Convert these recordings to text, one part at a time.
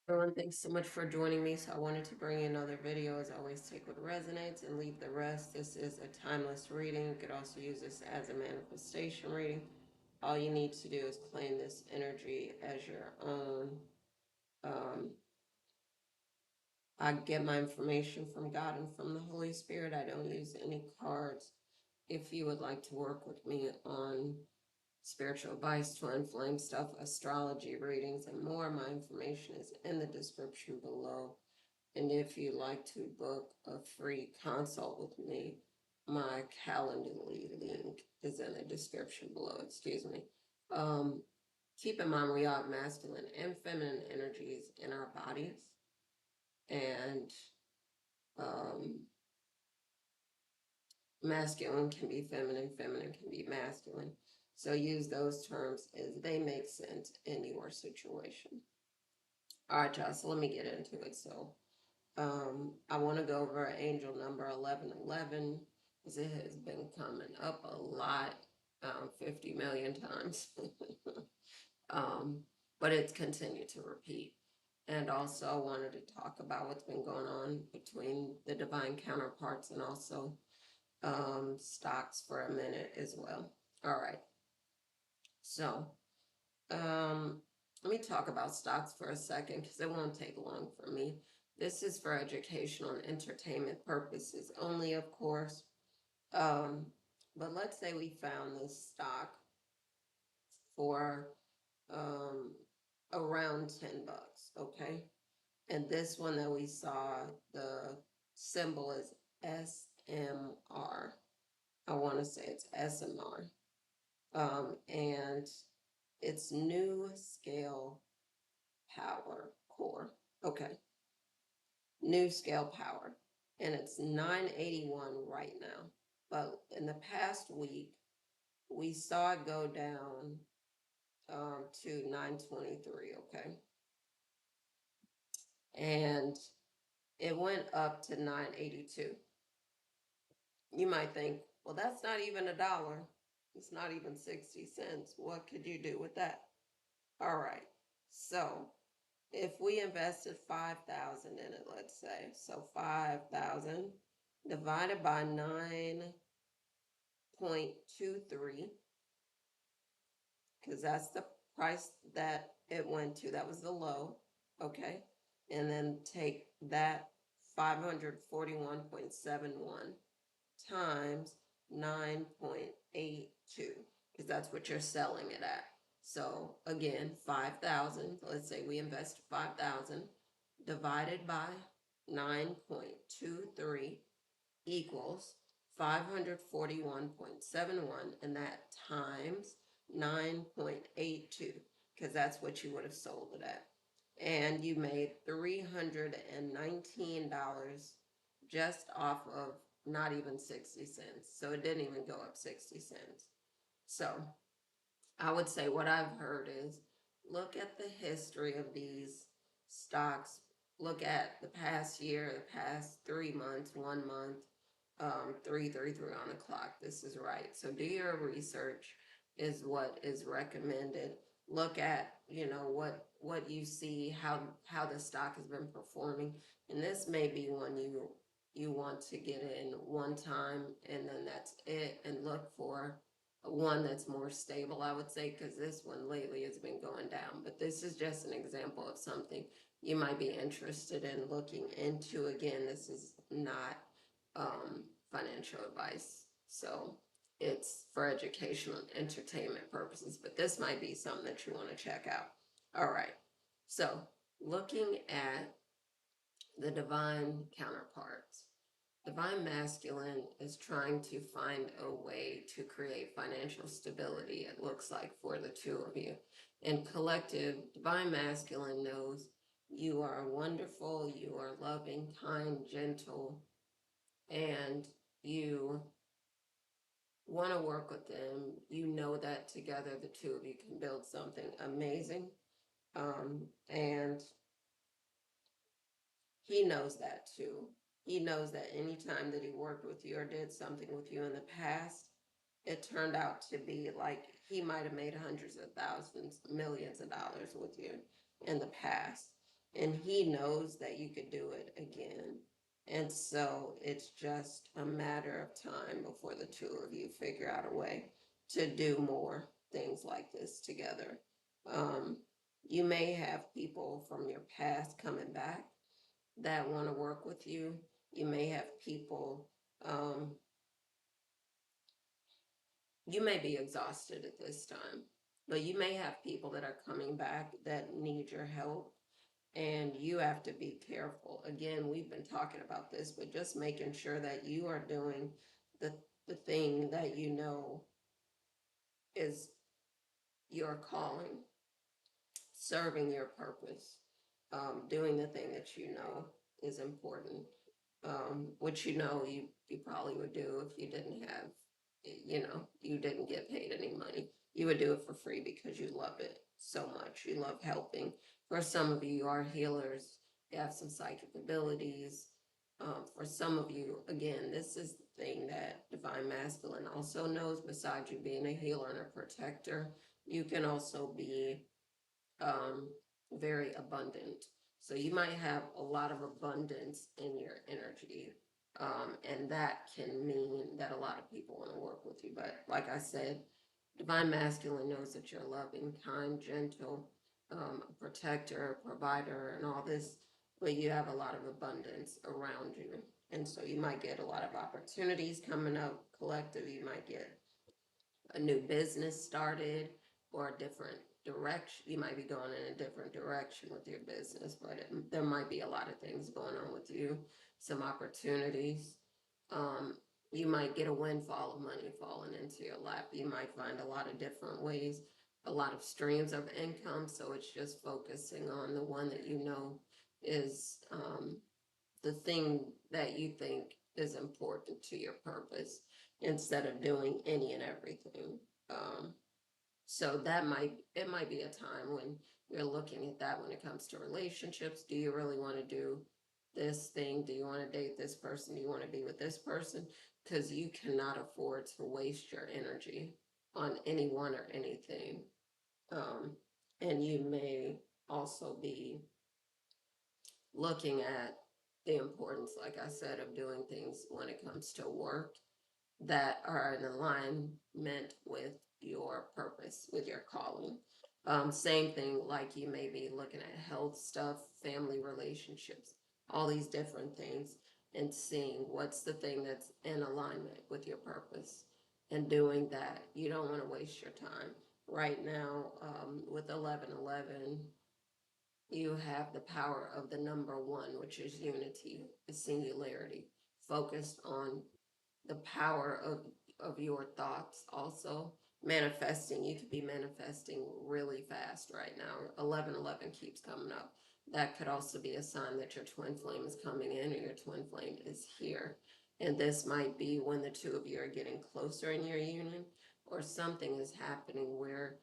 Everyone, thanks so much for joining me. So I wanted to bring you another video. As always, take what resonates and leave the rest. This is a timeless reading. You could also use this as a manifestation reading. All you need to do is claim this energy as your own. Um, I get my information from God and from the Holy Spirit. I don't use any cards. If you would like to work with me on spiritual advice, twin flame stuff, astrology readings, and more, my information is in the description below. And if you'd like to book a free consult with me, my Calendly link is in the description below. Excuse me. Um, Keep in mind we have masculine and feminine energies in our bodies, and um, masculine can be feminine, feminine can be masculine. So use those terms as they make sense in your situation. All right, y'all. So let me get into it. I want to go over angel number 1111 because it has been coming up a lot, 50 million times. um, but it's continued to repeat. And also, I wanted to talk about what's been going on between the divine counterparts and also stocks for a minute as well. All right. So, um, let me talk about stocks for a second because it won't take long for me. This is for educational and entertainment purposes only, of course. Um, but let's say we found this stock for um, around $10, okay? And this one that we saw, the symbol is SMR. I want to say it's SMR. And it's new scale power core. Okay. New scale power. And it's 981 right now. But in the past week, we saw it go down to 923. Okay. And it went up to 982. You might think, well, that's not even a dollar. It's not even 60 cents. What could you do with that? All right. So if we invested 5,000 in it, let's say, so 5,000 divided by 9.23, because that's the price that it went to. That was the low, okay? And then take that 541.71 times 9.82, because that's what you're selling it at. So again, 5,000, let's say we invest 5,000 divided by 9.23 equals 541.71, and that times 9.82, because that's what you would have sold it at. And you made $319 just off of not even 60 cents. So it didn't even go up 60 cents. So I would say what I've heard is look at the history of these stocks, look at the past year, the past 3 months, 1 month, 333 on the clock. This is right. So do your research is what is recommended. Look at, what you see, how the stock has been performing. And this may be one you want to get in one time and then that's it, and look for one that's more stable, I would say, because this one lately has been going down. But this is just an example of something you might be interested in looking into. Again, this is not financial advice. So it's for educational and entertainment purposes, but this might be something that you want to check out. All right. So looking at the divine counterparts. Divine masculine is trying to find a way to create financial stability, it looks like, for the two of you. And collective, divine masculine knows you are wonderful, you are loving, kind, gentle, and you want to work with them. You know that together the two of you can build something amazing. And he knows that too. He knows that anytime that he worked with you or did something with you in the past, it turned out to be like he might have made hundreds of thousands, millions of dollars with you in the past. and he knows that you could do it again. And so it's just a matter of time before the two of you figure out a way to do more things like this together. Um, you may have people from your past coming back that want to work with you. You may have people, um, you may be exhausted at this time, but you may have people that are coming back that need your help, and you have to be careful. Again, we've been talking about this, but just making sure that you are doing the the thing that you know is your calling, serving your purpose, doing the thing that you know is important, which you know you probably would do if you didn't have, you didn't get paid any money. You would do it for free because you love it so much. You love helping. For some of you, you are healers. You have some psychic abilities. For some of you, again, this is the thing that Divine Masculine also knows. Besides you being a healer and a protector, you can also be um, very abundant. So you might have a lot of abundance in your energy. And that can mean that a lot of people want to work with you. But like I said, Divine Masculine knows that you're loving, kind, gentle, a protector, a provider, and all this, but you have a lot of abundance around you. And so you might get a lot of opportunities coming up collective. You might get a new business started or a different direction. You might be going in a different direction with your business, but there might be a lot of things going on with you, some opportunities. Um, you might get a windfall of money falling into your lap. You might find a lot of different ways, a lot of streams of income. So it's just focusing on the one that you know is the thing that you think is important to your purpose instead of doing any and everything. Um, so it might be a time when you're looking at that when it comes to relationships. Do you really want to do this thing? Do you want to date this person? Do you want to be with this person? Because you cannot afford to waste your energy on anyone or anything. Um, and you may also be looking at the importance, like I said, of doing things when it comes to work that are in alignment with your purpose, with your calling. Same thing, like you may be looking at health stuff, family relationships, all these different things, and seeing what's the thing that's in alignment with your purpose and doing that. You don't want to waste your time. Right now, with 1111, you have the power of the number one, which is unity, the singularity, focused on the power of your thoughts also manifesting. You could be manifesting really fast right now. 1111 keeps coming up. That could also be a sign that your twin flame is coming in or your twin flame is here. And this might be when the two of you are getting closer in your union, or something is happening where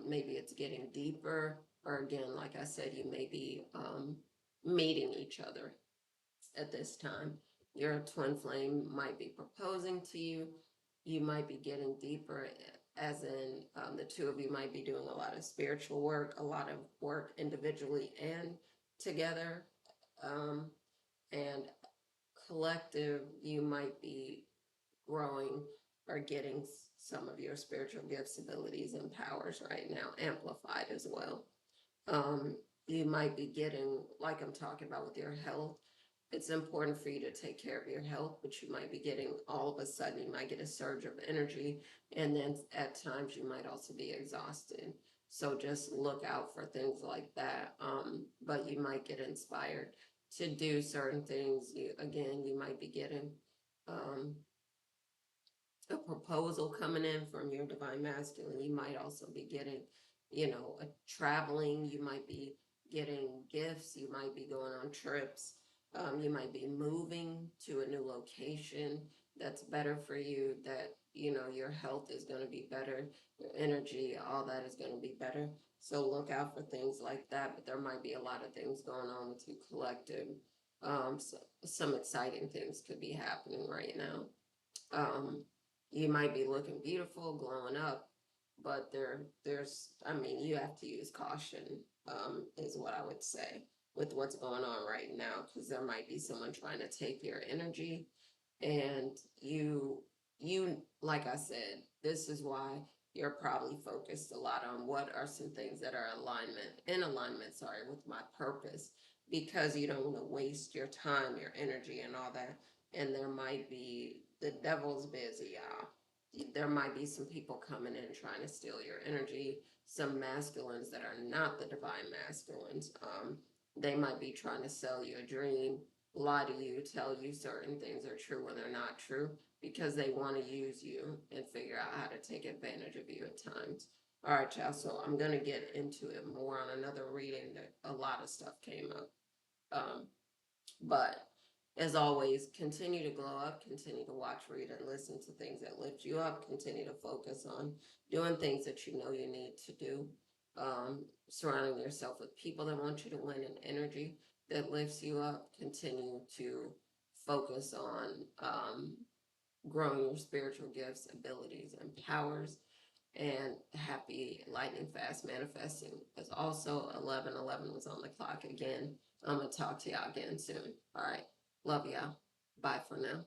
maybe it's getting deeper, or again, like I said, you may be meeting each other at this time. Your twin flame might be proposing to you. You might be getting deeper, as in the two of you might be doing a lot of spiritual work, a lot of work individually and together. Um, and collective, you might be growing or getting some of your spiritual gifts, abilities, and powers right now amplified as well. Um, you might be getting, like I'm talking about with your health, it's important for you to take care of your health, but you might be getting all of a sudden, you might get a surge of energy, and then at times you might also be exhausted. So just look out for things like that. But you might get inspired to do certain things. Again, you might be getting um, a proposal coming in from your divine masculine. You might also be getting, a traveling. You might be getting gifts. You might be going on trips. You might be moving to a new location that's better for you, that, your health is going to be better, your energy, all that is going to be better. So look out for things like that. But there might be a lot of things going on with you collective. So some exciting things could be happening right now. Um, you might be looking beautiful, glowing up, but there's, I mean, you have to use caution, is what I would say. with what's going on right now, because there might be someone trying to take your energy, and you like I said, this is why you're probably focused a lot on what are some things that are alignment, sorry, with my purpose, because you don't want to waste your time, your energy, and all that. And there might be the devil's busy, y'all. There might be some people coming in trying to steal your energy, some masculines that are not the divine masculines. They might be trying to sell you a dream, lie to you, tell you certain things are true when they're not true, because they want to use you and figure out how to take advantage of you at times. All right, y'all. So I'm gonna get into it more on another reading. That a lot of stuff came up. But as always, continue to glow up, continue to watch, read, and listen to things that lift you up, continue to focus on doing things that you know you need to do, surrounding yourself with people that want you to win, and energy that lifts you up. Continue to focus on growing your spiritual gifts, abilities, and powers. And happy lightning fast manifesting. As also 11:11 was on the clock again. I'm gonna talk to y'all again soon. All right, love y'all. Bye for now.